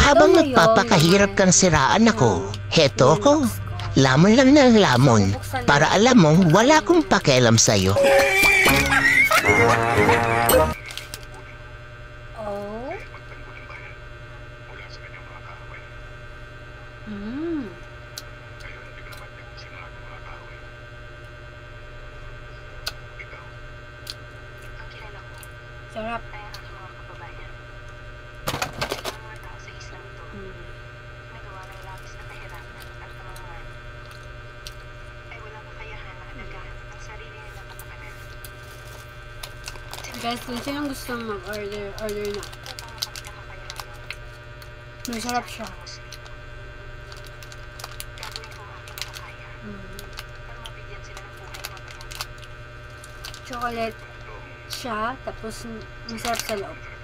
habang ngayon nagpapakahirap kang siraan ako, heto ako. Lamon lang ng lamon. Para alam mo, wala akong pakialam sa'yo. Oh. Mm. Sarap. Guys, kung sinong gusto mag-order, order na. Masarap siya. Chocolate siya, tapos masarap sa loob.